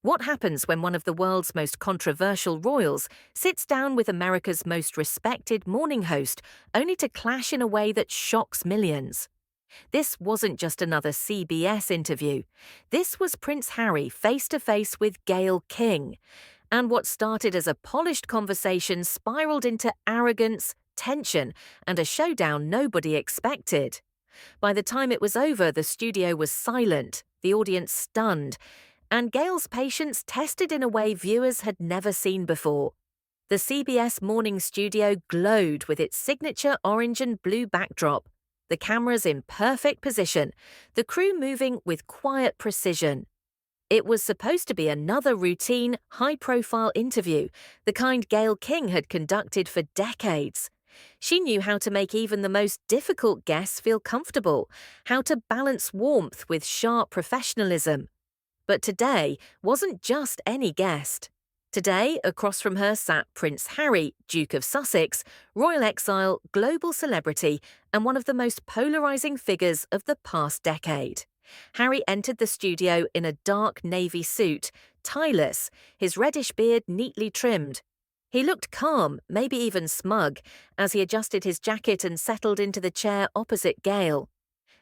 What happens when one of the world's most controversial royals sits down with America's most respected morning host, only to clash in a way that shocks millions? This wasn't just another CBS interview. This was Prince Harry face to face with Gayle King. And what started as a polished conversation spiraled into arrogance, tension, and a showdown nobody expected. By the time it was over, the studio was silent, the audience stunned, and Gayle's patience tested in a way viewers had never seen before. The CBS Mornings studio glowed with its signature orange and blue backdrop, the cameras in perfect position, the crew moving with quiet precision. It was supposed to be another routine, high-profile interview, the kind Gayle King had conducted for decades. She knew how to make even the most difficult guests feel comfortable, how to balance warmth with sharp professionalism. But today wasn't just any guest. Today, across from her sat Prince Harry, Duke of Sussex, royal exile, global celebrity, and one of the most polarizing figures of the past decade. Harry entered the studio in a dark navy suit, tieless, his reddish beard neatly trimmed. He looked calm, maybe even smug, as he adjusted his jacket and settled into the chair opposite Gayle.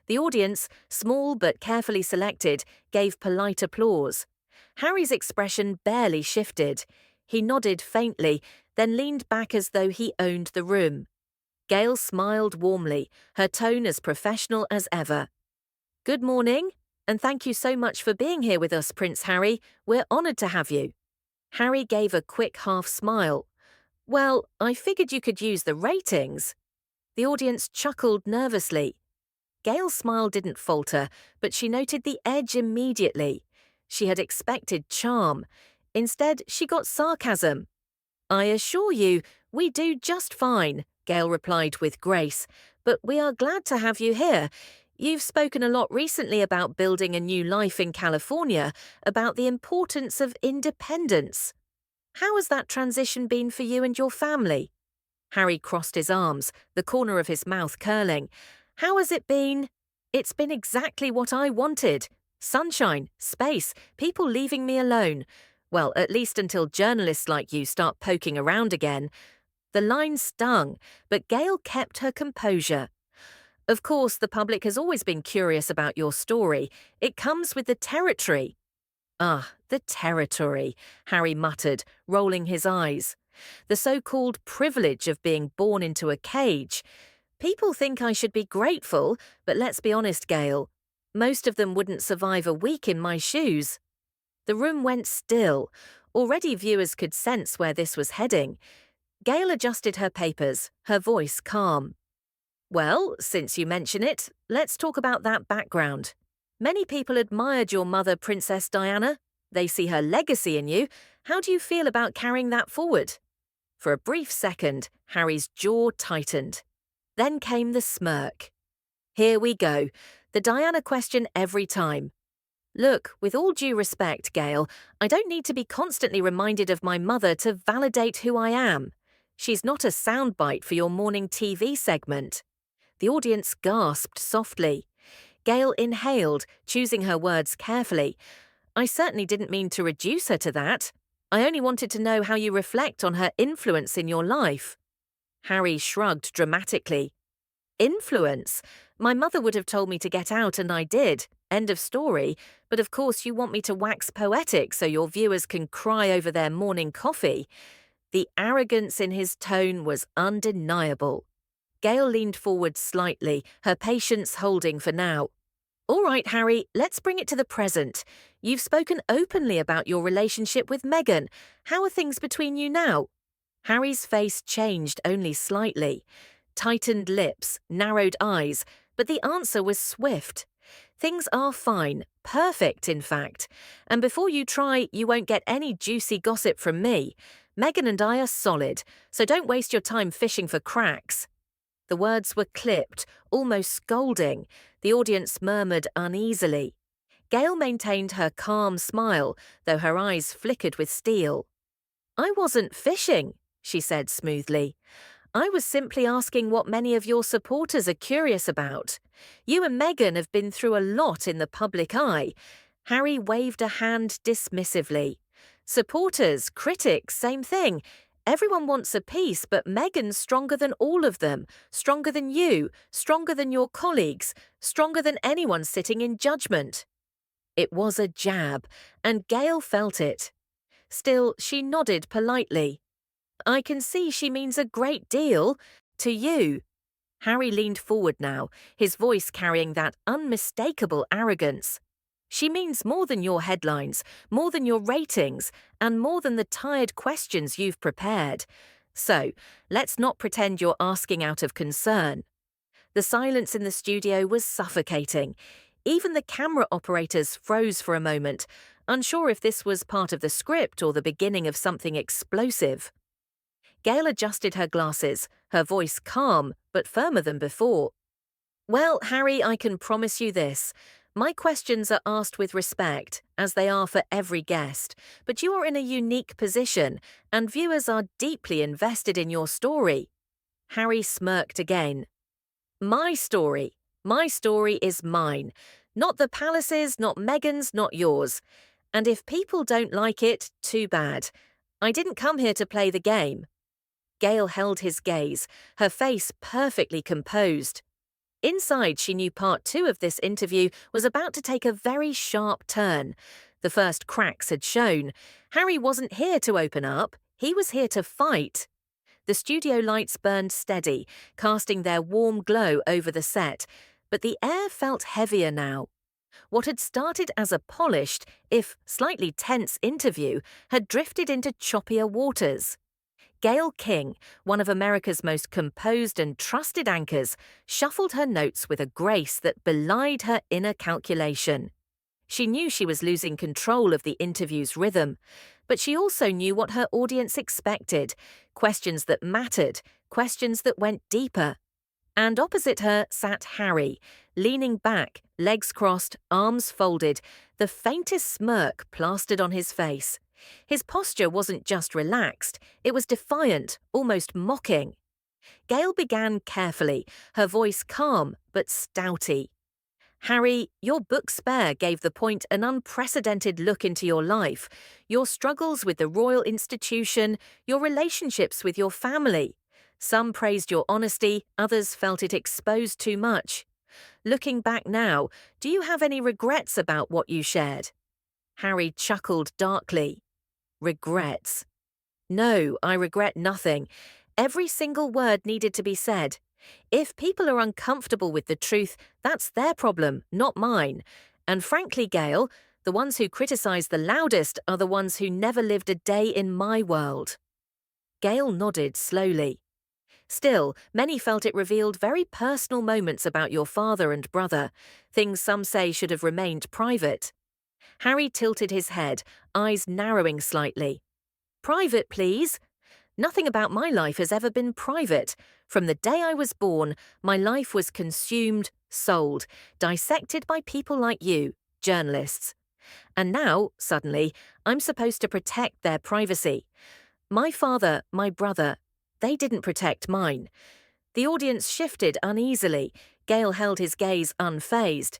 The audience, small but carefully selected, gave polite applause. Harry's expression barely shifted. He nodded faintly, then leaned back as though he owned the room. Gayle smiled warmly, her tone as professional as ever. "Good morning, and thank you so much for being here with us, Prince Harry. We're honored to have you." Harry gave a quick half smile. "Well, I figured you could use the ratings." The audience chuckled nervously. Gayle's smile didn't falter, but she noted the edge immediately. She had expected charm. Instead, she got sarcasm. "I assure you, we do just fine," Gayle replied with grace, "but we are glad to have you here. You've spoken a lot recently about building a new life in California, about the importance of independence. How has that transition been for you and your family?" Harry crossed his arms, the corner of his mouth curling. "How has it been?" "It's been exactly what I wanted. Sunshine, space, people leaving me alone. Well, at least until journalists like you start poking around again." The line stung, but Gayle kept her composure. "Of course, the public has always been curious about your story. It comes with the territory." "Ah, the territory," Harry muttered, rolling his eyes. "The so-called privilege of being born into a cage. People think I should be grateful, but let's be honest, Gayle. Most of them wouldn't survive a week in my shoes." The room went still. Already viewers could sense where this was heading. Gayle adjusted her papers, her voice calm. "Well, since you mention it, let's talk about that background. Many people admired your mother, Princess Diana. They see her legacy in you. How do you feel about carrying that forward?" For a brief second, Harry's jaw tightened. Then came the smirk. "Here we go. The Diana question every time. Look, with all due respect, Gayle, I don't need to be constantly reminded of my mother to validate who I am. She's not a soundbite for your morning TV segment." The audience gasped softly. Gayle inhaled, choosing her words carefully. "I certainly didn't mean to reduce her to that. I only wanted to know how you reflect on her influence in your life." Harry shrugged dramatically. "Influence? My mother would have told me to get out and I did. End of story. But of course you want me to wax poetic so your viewers can cry over their morning coffee." The arrogance in his tone was undeniable. Gayle leaned forward slightly, her patience holding for now. "All right, Harry, let's bring it to the present. You've spoken openly about your relationship with Meghan. How are things between you now?" Harry's face changed only slightly. Tightened lips, narrowed eyes, but the answer was swift. "Things are fine, perfect in fact. And before you try, you won't get any juicy gossip from me. Meghan and I are solid, so don't waste your time fishing for cracks." The words were clipped, almost scolding. The audience murmured uneasily. Gayle maintained her calm smile, though her eyes flickered with steel. "I wasn't fishing," she said smoothly. "I was simply asking what many of your supporters are curious about. You and Meghan have been through a lot in the public eye. Harry waved a hand dismissively. Supporters, critics, same thing. Everyone wants a piece, but Meghan's stronger than all of them, stronger than you, stronger than your colleagues, stronger than anyone sitting in judgment. It was a jab, and Gayle felt it. Still, she nodded politely. I can see she means a great deal. To you. Harry leaned forward now, his voice carrying that unmistakable arrogance. She means more than your headlines, more than your ratings, and more than the tired questions you've prepared. So, let's not pretend you're asking out of concern. The silence in the studio was suffocating. Even the camera operators froze for a moment, unsure if this was part of the script or the beginning of something explosive. Gayle adjusted her glasses, her voice calm but firmer than before. Well, Harry, I can promise you this. My questions are asked with respect, as they are for every guest, but you are in a unique position, and viewers are deeply invested in your story. Harry smirked again. My story. My story is mine. Not the palace's, not Meghan's, not yours. And if people don't like it, too bad. I didn't come here to play the game. Gayle held his gaze, her face perfectly composed. Inside, she knew part 2 of this interview was about to take a very sharp turn. The first cracks had shown. Harry wasn't here to open up, he was here to fight. The studio lights burned steady, casting their warm glow over the set, but the air felt heavier now. What had started as a polished, if slightly tense interview, had drifted into choppier waters. Gayle King, one of America's most composed and trusted anchors, shuffled her notes with a grace that belied her inner calculation. She knew she was losing control of the interview's rhythm, but she also knew what her audience expected, questions that mattered, questions that went deeper. And opposite her sat Harry, leaning back, legs crossed, arms folded, the faintest smirk plastered on his face. His posture wasn't just relaxed, it was defiant, almost mocking. Gayle began carefully, her voice calm but stouty. Harry, your book Spare gave the point an unprecedented look into your life, your struggles with the royal institution, your relationships with your family. Some praised your honesty, others felt it exposed too much. Looking back now, do you have any regrets about what you shared? Harry chuckled darkly. Regrets? No, I regret nothing. Every single word needed to be said. If people are uncomfortable with the truth, that's their problem, not mine. And frankly, Gayle, the ones who criticize the loudest are the ones who never lived a day in my world. Gayle nodded slowly. Still, many felt it revealed very personal moments about your father and brother, things some say should have remained private. Harry tilted his head, eyes narrowing slightly. Private, please. Nothing about my life has ever been private. From the day I was born, my life was consumed, sold, dissected by people like you, journalists. And now, suddenly, I'm supposed to protect their privacy. My father, my brother, they didn't protect mine. The audience shifted uneasily. Gayle held his gaze unfazed.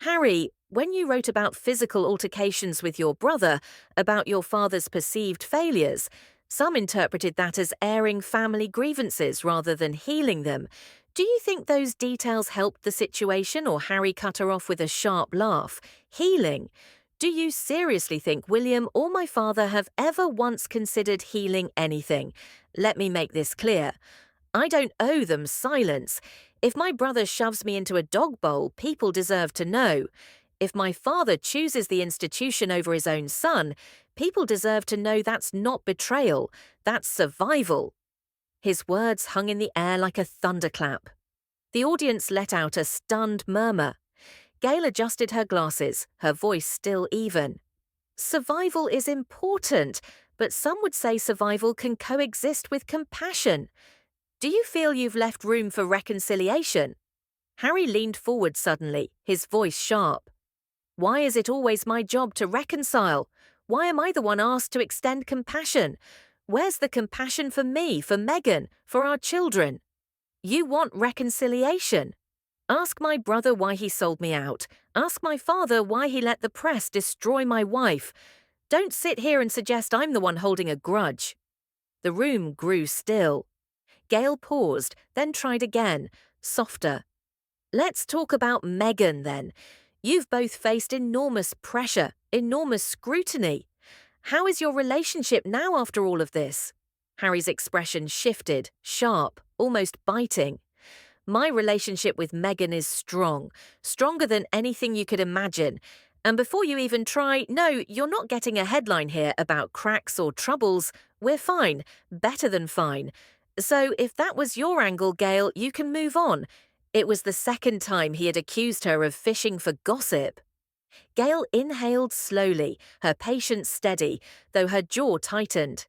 Harry, when you wrote about physical altercations with your brother, about your father's perceived failures, some interpreted that as airing family grievances rather than healing them. Do you think those details helped the situation, or Harry cut her off with a sharp laugh? Healing? Do you seriously think William or my father have ever once considered healing anything? Let me make this clear. I don't owe them silence. If my brother shoves me into a dog bowl, people deserve to know. If my father chooses the institution over his own son, people deserve to know that's not betrayal, that's survival. His words hung in the air like a thunderclap. The audience let out a stunned murmur. Gayle adjusted her glasses, her voice still even. Survival is important, but some would say survival can coexist with compassion. Do you feel you've left room for reconciliation? Harry leaned forward suddenly, his voice sharp. Why is it always my job to reconcile? Why am I the one asked to extend compassion? Where's the compassion for me, for Meghan, for our children? You want reconciliation. Ask my brother why he sold me out. Ask my father why he let the press destroy my wife. Don't sit here and suggest I'm the one holding a grudge. The room grew still. Gayle paused, then tried again, softer. Let's talk about Meghan then. You've both faced enormous pressure, enormous scrutiny. How is your relationship now after all of this? Harry's expression shifted, sharp, almost biting. My relationship with Meghan is strong, stronger than anything you could imagine. And before you even try, no, you're not getting a headline here about cracks or troubles. We're fine, better than fine. So if that was your angle, Gayle, you can move on. It was the second time he had accused her of fishing for gossip. Gayle inhaled slowly, her patience steady, though her jaw tightened.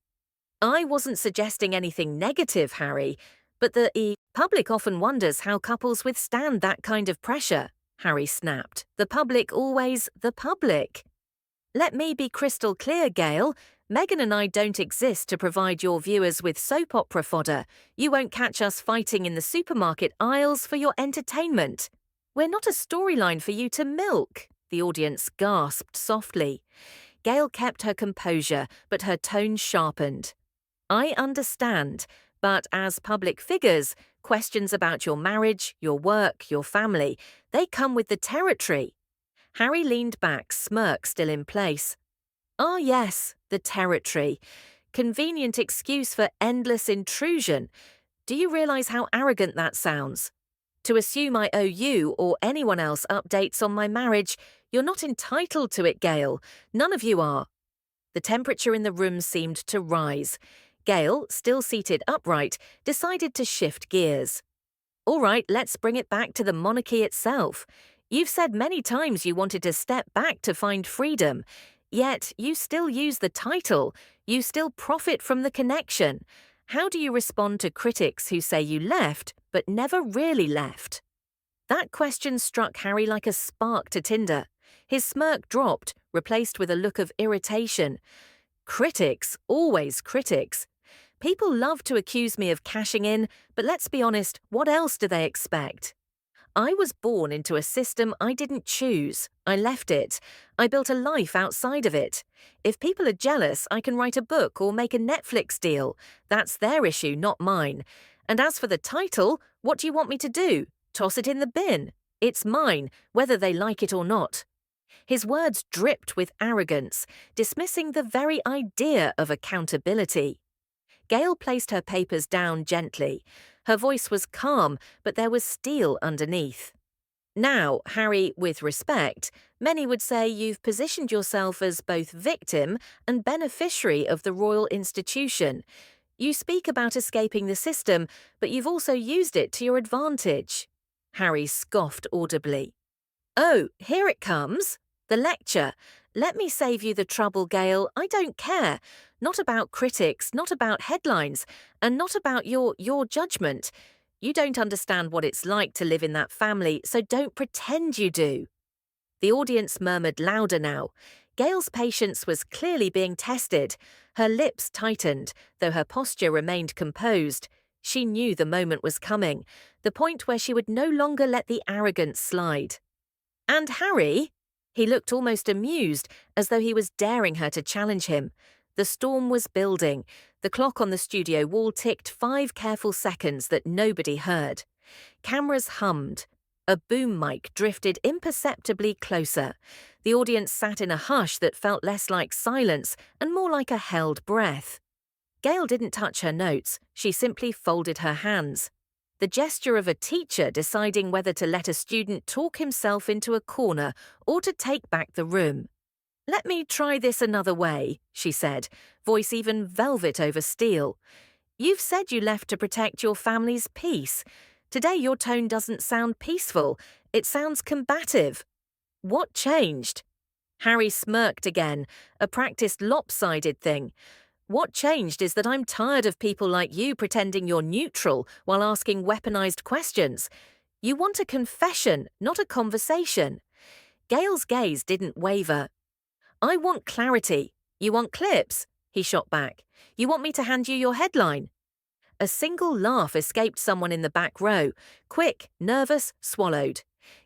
I wasn't suggesting anything negative, Harry, but the public often wonders how couples withstand that kind of pressure, Harry snapped. The public always the public. Let me be crystal clear, Gayle. Meghan and I don't exist to provide your viewers with soap opera fodder. You won't catch us fighting in the supermarket aisles for your entertainment. We're not a storyline for you to milk, the audience gasped softly. Gayle kept her composure, but her tone sharpened. I understand, but as public figures, questions about your marriage, your work, your family, they come with the territory. Harry leaned back, smirk still in place. Ah, yes, the territory. Convenient excuse for endless intrusion. Do you realize how arrogant that sounds? To assume I owe you or anyone else updates on my marriage, you're not entitled to it, Gayle. None of you are. The temperature in the room seemed to rise. Gayle, still seated upright, decided to shift gears. All right, let's bring it back to the monarchy itself. You've said many times you wanted to step back to find freedom, yet you still use the title, you still profit from the connection. How do you respond to critics who say you left, but never really left? That question struck Harry like a spark to tinder. His smirk dropped, replaced with a look of irritation. Critics, always critics. People love to accuse me of cashing in, but let's be honest, what else do they expect? I was born into a system I didn't choose. I left it. I built a life outside of it. If people are jealous, I can write a book or make a Netflix deal. That's their issue, not mine. And as for the title, what do you want me to do? Toss it in the bin. It's mine, whether they like it or not. His words dripped with arrogance, dismissing the very idea of accountability. Gayle placed her papers down gently. Her voice was calm, but there was steel underneath. Now, Harry, with respect, many would say you've positioned yourself as both victim and beneficiary of the royal institution. You speak about escaping the system, but you've also used it to your advantage. Harry scoffed audibly. Oh, here it comes. The lecture. Let me save you the trouble, Gayle. I don't care. Not about critics, not about headlines, and not about your judgment. You don't understand what it's like to live in that family, so don't pretend you do. The audience murmured louder now. Gayle's patience was clearly being tested. Her lips tightened, though her posture remained composed. She knew the moment was coming, the point where she would no longer let the arrogance slide. And Harry? He looked almost amused, as though he was daring her to challenge him. The storm was building. The clock on the studio wall ticked 5 careful seconds that nobody heard. Cameras hummed. A boom mic drifted imperceptibly closer. The audience sat in a hush that felt less like silence and more like a held breath. Gayle didn't touch her notes. She simply folded her hands. The gesture of a teacher deciding whether to let a student talk himself into a corner or to take back the room. Let me try this another way, she said, voice even velvet over steel. You've said you left to protect your family's peace. Today your tone doesn't sound peaceful. It sounds combative. What changed? Harry smirked again, a practiced lopsided thing. What changed is that I'm tired of people like you pretending you're neutral while asking weaponized questions. You want a confession, not a conversation. Gayle's gaze didn't waver. I want clarity. You want clips? He shot back. You want me to hand you your headline? A single laugh escaped someone in the back row. Quick, nervous, swallowed.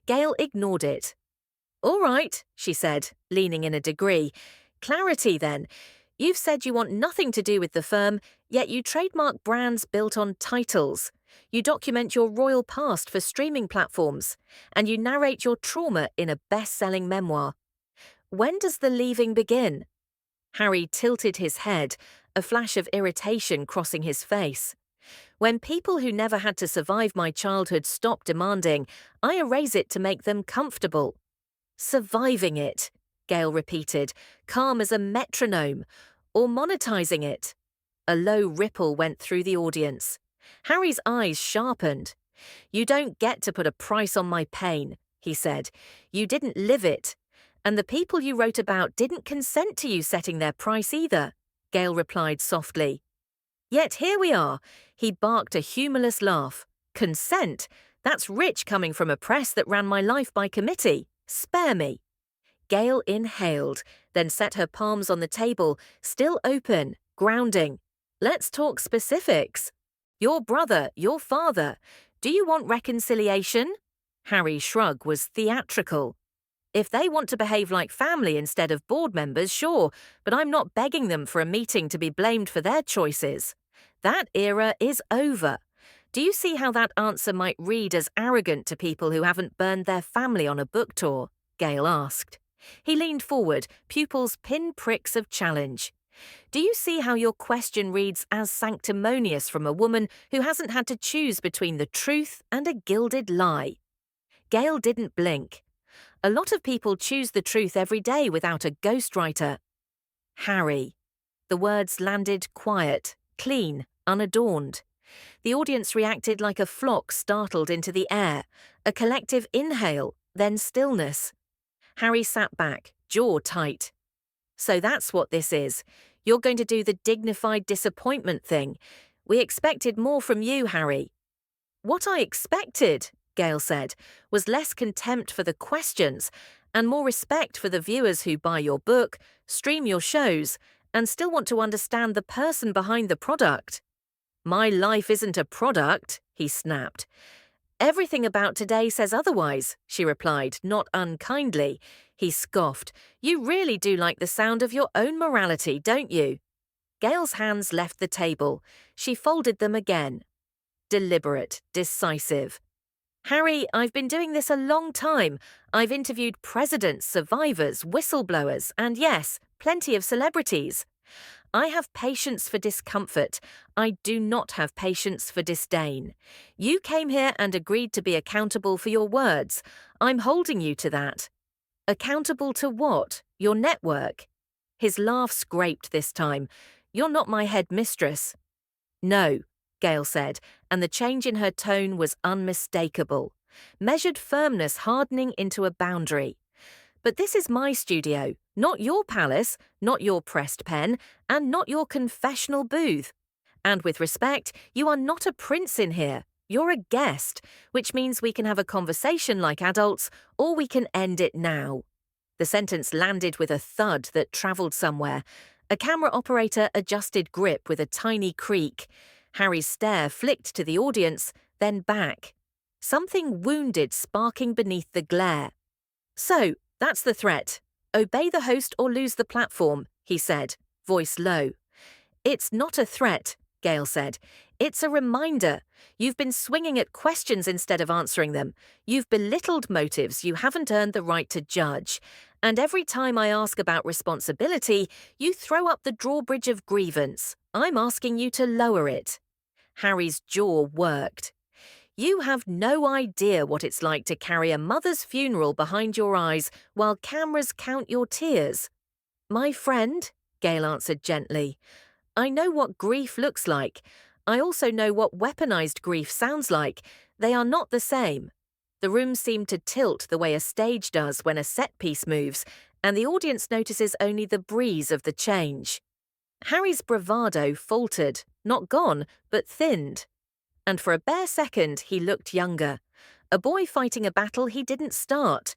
Gayle ignored it. "All right," she said, leaning in a degree. "Clarity, then. You've said you want nothing to do with the firm, yet you trademark brands built on titles. You document your royal past for streaming platforms, and you narrate your trauma in a best-selling memoir. When does the leaving begin?" Harry tilted his head, a flash of irritation crossing his face. "When people who never had to survive my childhood stop demanding, I erase it to make them comfortable." "Surviving it," Gayle repeated, calm as a metronome. "Or monetizing it." A low ripple went through the audience. Harry's eyes sharpened. "You don't get to put a price on my pain," he said. "You didn't live it. And the people you wrote about didn't consent to you setting their price either," Gayle replied softly. "Yet here we are." He barked a humorless laugh. "Consent? That's rich coming from a press that ran my life by committee. Spare me." Gayle inhaled, then set her palms on the table, still open, grounding. "Let's talk specifics. Your brother, your father. Do you want reconciliation?" Harry's shrug was theatrical. "If they want to behave like family instead of board members, sure, but I'm not begging them for a meeting to be blamed for their choices. That era is over. Do you see how that answer might read as arrogant to people who haven't burned their family on a book tour?" Gayle asked. He leaned forward, pupils pinpricks of challenge. "Do you see how your question reads as sanctimonious from a woman who hasn't had to choose between the truth and a gilded lie?" Gayle didn't blink. "A lot of people choose the truth every day without a ghostwriter." "Harry." The words landed quiet, clean, unadorned. The audience reacted like a flock startled into the air, a collective inhale, then stillness. Harry sat back, jaw tight. "So that's what this is. You're going to do the dignified disappointment thing. We expected more from you, Harry." "What I expected," Gayle said, "was less contempt for the questions and more respect for the viewers who buy your book, stream your shows, and still want to understand the person behind the product." "My life isn't a product," he snapped. "Everything about today says otherwise," she replied, not unkindly. He scoffed. "You really do like the sound of your own morality, don't you?" Gayle's hands left the table. She folded them again. Deliberate, decisive. "Harry, I've been doing this a long time. I've interviewed presidents, survivors, whistleblowers, and yes, plenty of celebrities. I have patience for discomfort. I do not have patience for disdain. You came here and agreed to be accountable for your words. I'm holding you to that." "Accountable to what? Your network?" His laugh scraped this time. "You're not my head mistress." "No," Gayle said, and the change in her tone was unmistakable. Measured firmness hardening into a boundary. "But this is my studio, not your palace, not your pressed pen, and not your confessional booth. And with respect, you are not a prince in here. You're a guest, which means we can have a conversation like adults, or we can end it now." The sentence landed with a thud that travelled somewhere. A camera operator adjusted grip with a tiny creak. Harry's stare flicked to the audience, then back. Something wounded sparking beneath the glare. "So, that's the threat. Obey the host or lose the platform," he said, voice low. "It's not a threat," Gayle said. "It's a reminder. You've been swinging at questions instead of answering them. You've belittled motives you haven't earned the right to judge. And every time I ask about responsibility, you throw up the drawbridge of grievance. I'm asking you to lower it." Harry's jaw worked. "You have no idea what it's like to carry a mother's funeral behind your eyes while cameras count your tears." "My friend," Gayle answered gently, "I know what grief looks like. I also know what weaponized grief sounds like. They are not the same." The room seemed to tilt the way a stage does when a set piece moves, and the audience notices only the breeze of the change. Harry's bravado faltered, not gone, but thinned. And for a bare second he looked younger. A boy fighting a battle he didn't start.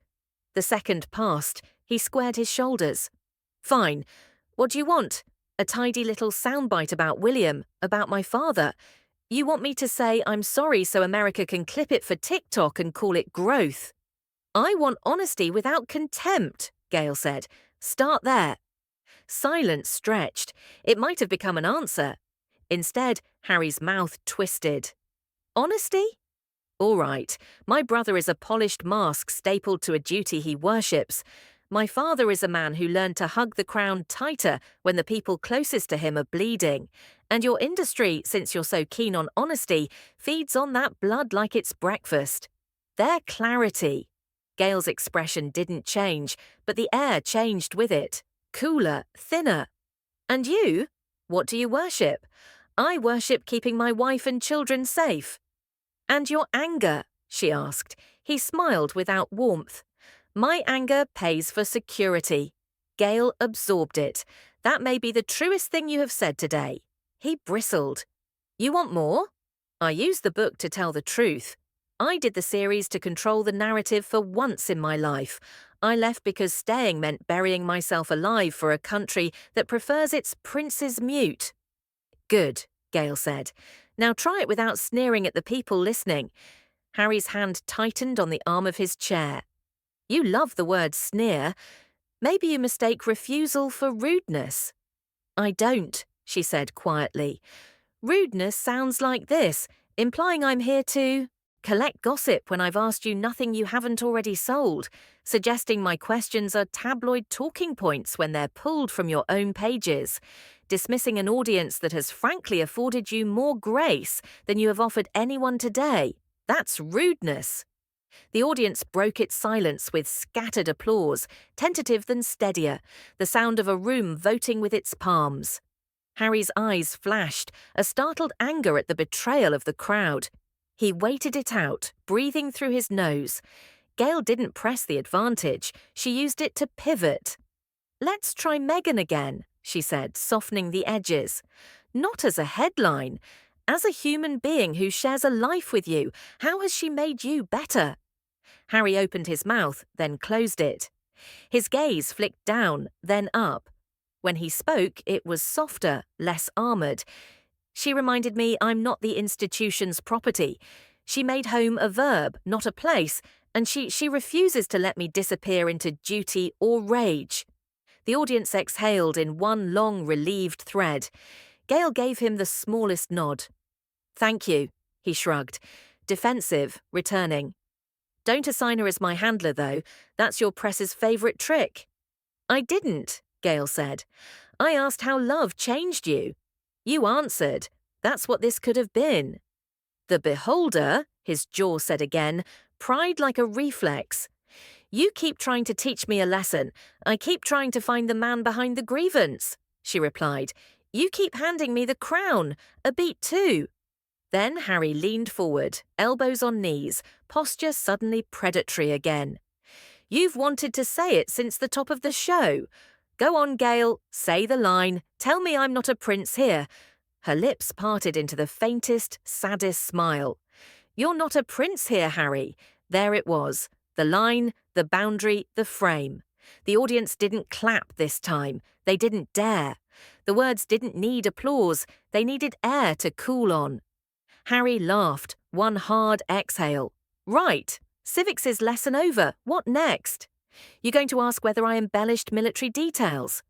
The second passed. He squared his shoulders. "Fine. What do you want? A tidy little soundbite about William, about my father. You want me to say I'm sorry so America can clip it for TikTok and call it growth? I want honesty without contempt, Gayle said. Start there. Silence stretched. It might have become an answer. Instead, Harry's mouth twisted. Honesty? All right, my brother is a polished mask stapled to a duty he worships. My father is a man who learned to hug the crown tighter when the people closest to him are bleeding. And your industry, since you're so keen on honesty, feeds on that blood like it's breakfast. Their clarity. Gayle's expression didn't change, but the air changed with it. Cooler, thinner. And you? What do you worship? I worship keeping my wife and children safe. And your anger? She asked. He smiled without warmth. My anger pays for security. Gayle absorbed it. That may be the truest thing you have said today. He bristled. You want more? I used the book to tell the truth. I did the series to control the narrative for once in my life. I left because staying meant burying myself alive for a country that prefers its princes mute. Good, Gayle said. Now try it without sneering at the people listening. Harry's hand tightened on the arm of his chair. You love the word sneer. Maybe you mistake refusal for rudeness. I don't, she said quietly. Rudeness sounds like this, implying I'm here to collect gossip when I've asked you nothing you haven't already sold, suggesting my questions are tabloid talking points when they're pulled from your own pages, dismissing an audience that has frankly afforded you more grace than you have offered anyone today. That's rudeness. The audience broke its silence with scattered applause, tentative than steadier, the sound of a room voting with its palms. Harry's eyes flashed, a startled anger at the betrayal of the crowd. He waited it out, breathing through his nose. Gayle didn't press the advantage. She used it to pivot. Let's try Meghan again, she said, softening the edges. Not as a headline. As a human being who shares a life with you, how has she made you better? Harry opened his mouth, then closed it. His gaze flicked down, then up. When he spoke, it was softer, less armoured. She reminded me I'm not the institution's property. She made home a verb, not a place, and she refuses to let me disappear into duty or rage. The audience exhaled in one long, relieved thread. Gayle gave him the smallest nod. Thank you, he shrugged, defensive, returning. Don't assign her as my handler, though. That's your press's favourite trick. I didn't, Gayle said. I asked how love changed you. You answered. That's what this could have been. The beholder, his jaw said again, pried like a reflex. You keep trying to teach me a lesson. I keep trying to find the man behind the grievance, she replied. You keep handing me the crown, a beat too. Then Harry leaned forward, elbows on knees, posture suddenly predatory again. You've wanted to say it since the top of the show. Go on, Gayle, say the line, tell me I'm not a prince here. Her lips parted into the faintest, saddest smile. You're not a prince here, Harry. There it was. The line, the boundary, the frame. The audience didn't clap this time. They didn't dare. The words didn't need applause. They needed air to cool on. Harry laughed, one hard exhale. Right, civics is lesson over. What next? You're going to ask whether I embellished military details,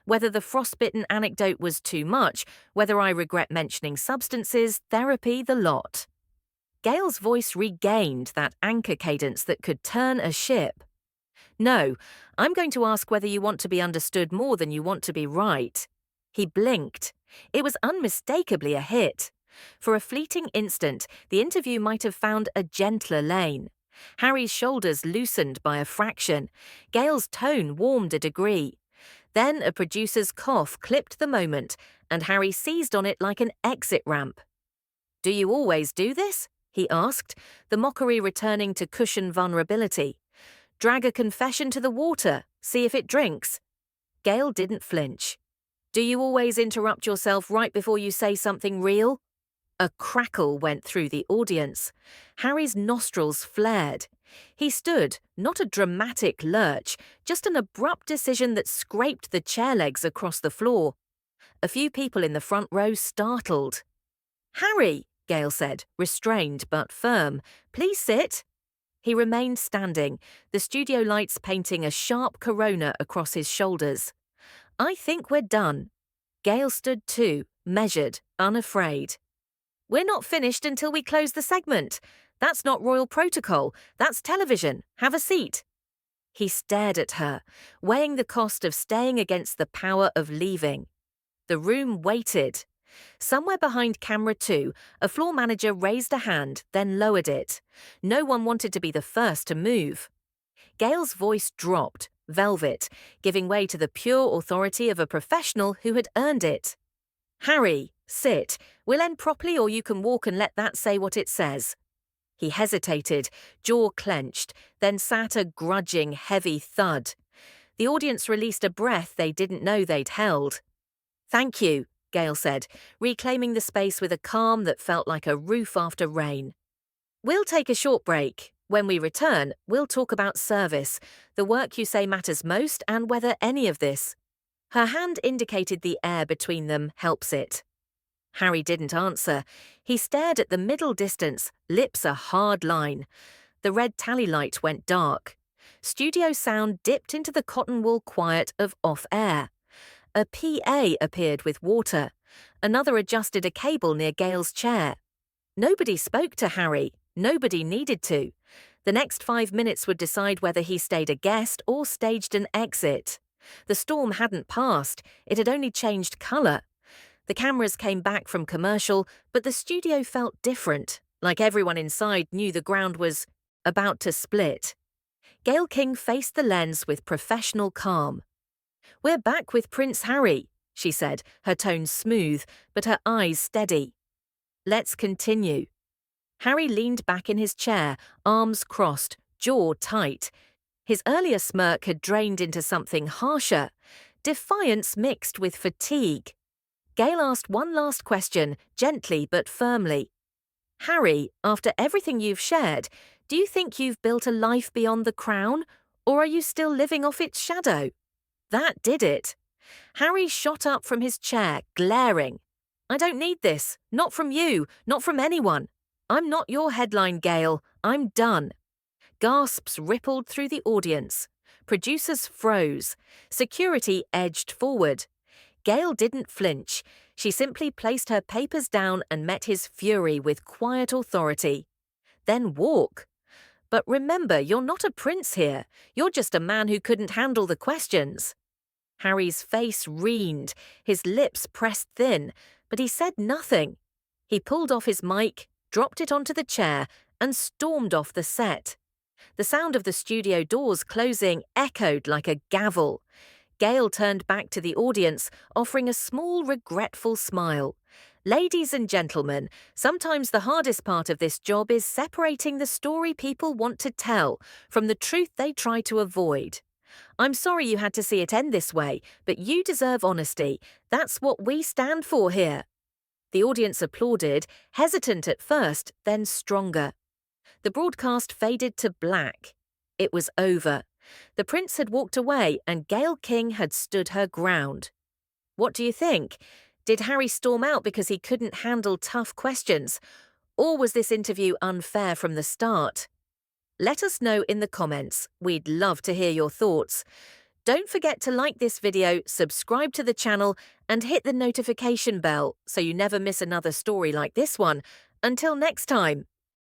whether the frostbitten anecdote was too much, whether I regret mentioning substances, therapy, the lot. Gayle's voice regained that anchor cadence that could turn a ship. No, I'm going to ask whether you want to be understood more than you want to be right. He blinked. It was unmistakably a hit. For a fleeting instant, the interview might have found a gentler lane. Harry's shoulders loosened by a fraction. Gayle's tone warmed a degree. Then a producer's cough clipped the moment, and Harry seized on it like an exit ramp. Do you always do this? He asked, the mockery returning to cushion vulnerability. Drag a confession to the water, see if it drinks. Gayle didn't flinch. Do you always interrupt yourself right before you say something real? A crackle went through the audience. Harry's nostrils flared. He stood, not a dramatic lurch, just an abrupt decision that scraped the chair legs across the floor. A few people in the front row startled. Harry, Gayle said, restrained but firm. Please sit. He remained standing, the studio lights painting a sharp corona across his shoulders. I think we're done. Gayle stood too, measured, unafraid. We're not finished until we close the segment. That's not royal protocol. That's television. Have a seat. He stared at her, weighing the cost of staying against the power of leaving. The room waited. Somewhere behind camera 2, a floor manager raised a hand, then lowered it. No one wanted to be the first to move. Gayle's voice dropped, velvet, giving way to the pure authority of a professional who had earned it. Harry, sit. We'll end properly or you can walk and let that say what it says. He hesitated, jaw clenched, then sat a grudging, heavy thud. The audience released a breath they didn't know they'd held. Thank you, Gayle said, reclaiming the space with a calm that felt like a roof after rain. We'll take a short break. When we return, we'll talk about service, the work you say matters most, and whether any of this. Her hand indicated the air between them helps it. Harry didn't answer. He stared at the middle distance, lips a hard line. The red tally light went dark. Studio sound dipped into the cotton wool quiet of off-air. A PA appeared with water. Another adjusted a cable near Gayle's chair. Nobody spoke to Harry. Nobody needed to. The next 5 minutes would decide whether he stayed a guest or staged an exit. The storm hadn't passed. It had only changed colour. The cameras came back from commercial, but the studio felt different, like everyone inside knew the ground was about to split. Gayle King faced the lens with professional calm. We're back with Prince Harry, she said, her tone smooth, but her eyes steady. Let's continue. Harry leaned back in his chair, arms crossed, jaw tight. His earlier smirk had drained into something harsher, defiance mixed with fatigue. Gayle asked one last question, gently but firmly. Harry, after everything you've shared, do you think you've built a life beyond the crown, or are you still living off its shadow? That did it. Harry shot up from his chair, glaring. I don't need this. Not from you. Not from anyone. I'm not your headline, Gayle. I'm done. Gasps rippled through the audience. Producers froze. Security edged forward. Gayle didn't flinch. She simply placed her papers down and met his fury with quiet authority. Then walk. But remember, you're not a prince here. You're just a man who couldn't handle the questions. Harry's face reened, his lips pressed thin, but he said nothing. He pulled off his mic, dropped it onto the chair, and stormed off the set. The sound of the studio doors closing echoed like a gavel. Gayle turned back to the audience, offering a small, regretful smile. Ladies and gentlemen, sometimes the hardest part of this job is separating the story people want to tell from the truth they try to avoid. I'm sorry you had to see it end this way, but you deserve honesty. That's what we stand for here. The audience applauded, hesitant at first, then stronger. The broadcast faded to black. It was over. The prince had walked away and Gayle King had stood her ground. What do you think? Did Harry storm out because he couldn't handle tough questions? Or was this interview unfair from the start? Let us know in the comments. We'd love to hear your thoughts. Don't forget to like this video, subscribe to the channel, and hit the notification bell so you never miss another story like this one. Until next time.